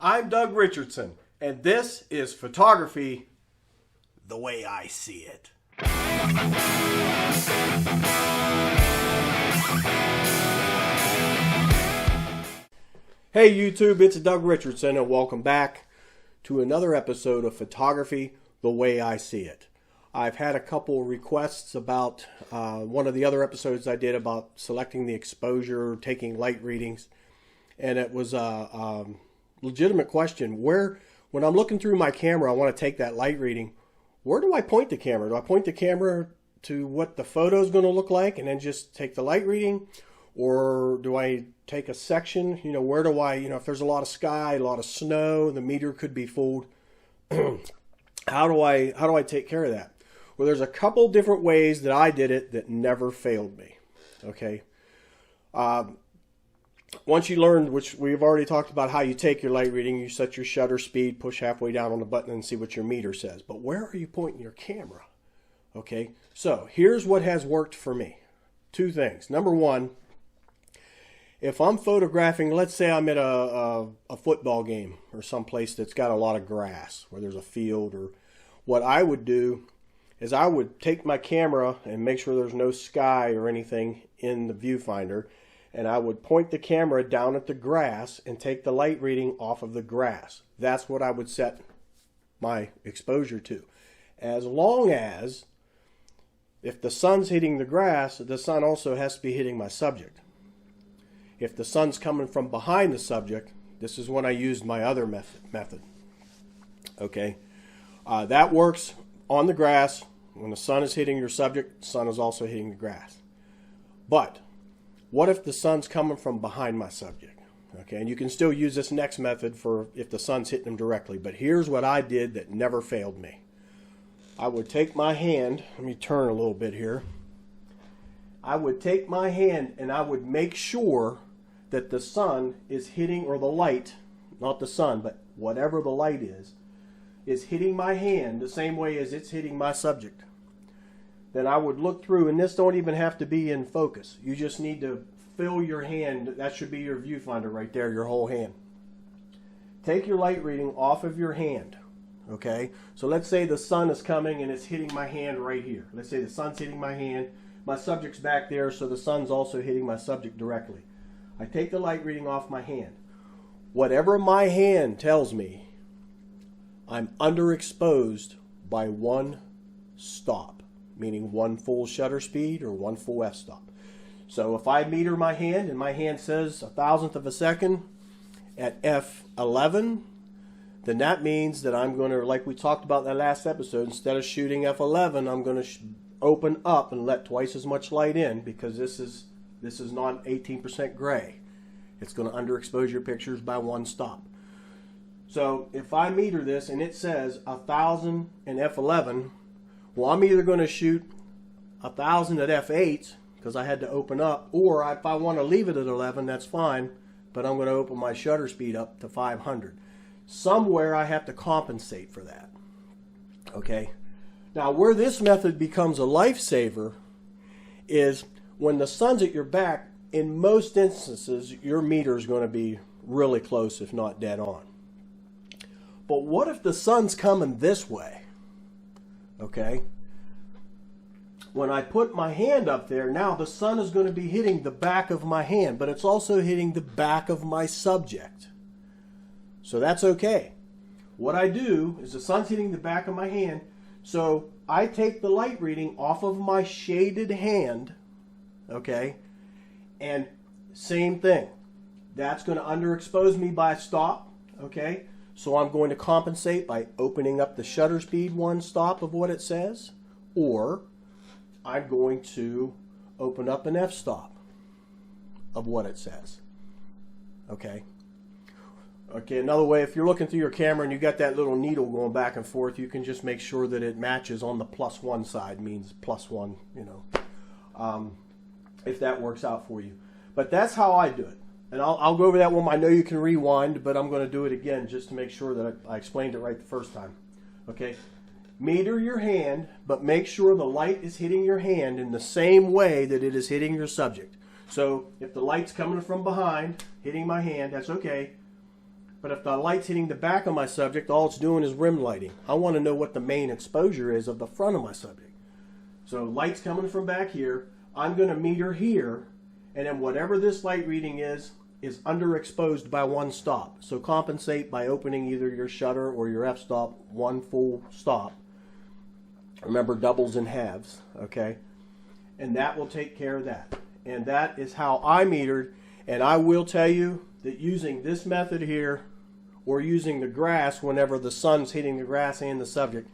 I'm Doug Richardson, and this is photography the way I see it. Hey YouTube, it's Doug Richardson, and welcome back to another episode of Photography the Way I See It. I've had a couple requests about one of the other episodes I did about selecting the exposure, taking light readings, and it was a legitimate question. When I'm looking through my camera, I want to take that light reading. Where do I point the camera? Do I point the camera to what the photo is going to look like and then just take the light reading? Or do I take a section? Where do I, if there's a lot of sky, a lot of snow, the meter could be fooled. How do I take care of that? Well, there's a couple different ways that I did it that never failed me. Okay. Once you learn, which we've already talked about how you take your light reading, you set your shutter speed, push halfway down on the button and see what your meter says. But where are you pointing your camera? Okay. So here's what has worked for me. Two things. Number one, if I'm photographing, let's say I'm at a football game or someplace that's got a lot of grass, where there's a field, or what I would do is I would take my camera and make sure there's no sky or anything in the viewfinder, and I would point the camera down at the grass and take the light reading off of the grass. That's what I would set my exposure to. As long as, if the sun's hitting the grass, the sun also has to be hitting my subject. If the sun's coming from behind the subject, this is when I used my other method. Okay, that works on the grass. When the sun is hitting your subject, the sun is also hitting the grass. But what if the sun's coming from behind my subject? Okay, and you can still use this next method for if the sun's hitting them directly. But here's what I did that never failed me. I would take my hand, let me turn a little bit here. I would take my hand and I would make sure that the sun is hitting, or the light, not the sun, but whatever the light is hitting my hand the same way as it's hitting my subject. Then I would look through, and this don't even have to be in focus. You just need to fill your hand. That should be your viewfinder right there, your whole hand. Take your light reading off of your hand. Okay, so let's say the sun is coming and it's hitting my hand right here. Let's say the sun's hitting my hand. My subject's back there, so the sun's also hitting my subject directly. I take the light reading off my hand. Whatever my hand tells me, I'm underexposed by one stop, meaning one full shutter speed or one full f-stop. So if I meter my hand and my hand says 1,000th of a second at f11, then that means that I'm going to, like we talked about in that last episode, instead of shooting f11, I'm going to open up and let twice as much light in, because this is not 18% gray. It's going to underexpose your pictures by one stop. So if I meter this and it says 1,000 and f11, well, I'm either going to shoot 1,000 at f8 because I had to open up, or if I want to leave it at 11, that's fine, but I'm going to open my shutter speed up to 500. Somewhere I have to compensate for that. Okay. Now, where this method becomes a lifesaver is when the sun's at your back. In most instances, your meter is going to be really close, if not dead on. But what if the sun's coming this way? Okay. When I put my hand up there, now the sun is going to be hitting the back of my hand, but it's also hitting the back of my subject. So that's okay. What I do is the sun's hitting the back of my hand, so I take the light reading off of my shaded hand, okay, and same thing. That's going to underexpose me by a stop, okay, so I'm going to compensate by opening up the shutter speed one stop of what it says, or I'm going to open up an f-stop of what it says, okay. Okay, another way, if you're looking through your camera and you got that little needle going back and forth, you can just make sure that it matches on the +1 side, means +1, if that works out for you. But that's how I do it. And I'll go over that one. I know you can rewind, but I'm going to do it again just to make sure that I explained it right the first time. Okay, meter your hand, but make sure the light is hitting your hand in the same way that it is hitting your subject. So if the light's coming from behind, hitting my hand, that's okay. But if the light's hitting the back of my subject, all it's doing is rim lighting. I want to know what the main exposure is of the front of my subject. So light's coming from back here. I'm going to meter here, and then whatever this light reading is underexposed by one stop. So compensate by opening either your shutter or your f-stop one full stop. Remember, doubles and halves, okay? And that will take care of that. And that is how I metered. And I will tell you that using this method here, or using the grass whenever the sun's hitting the grass and the subject,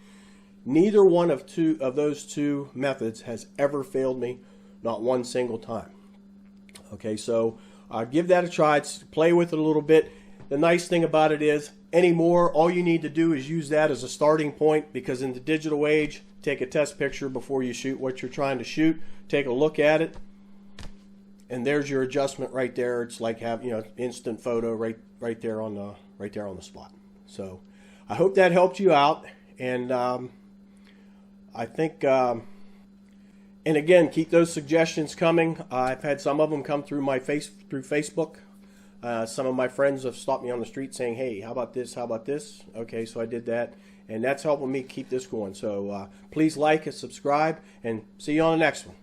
neither one of those two methods has ever failed me, not one single time. Okay, so give that a try. Play with it a little bit. The nice thing about it is, anymore, all you need to do is use that as a starting point, because in the digital age, take a test picture before you shoot what you're trying to shoot. Take a look at it, and there's your adjustment right there. It's like instant photo right there on the spot. So I hope that helped you out, and I think and again, keep those suggestions coming. I've had some of them come through through Facebook. Some of my friends have stopped me on the street saying, "Hey, how about this? How about this?" Okay, so I did that, and that's helping me keep this going. So please like and subscribe, and see you on the next one.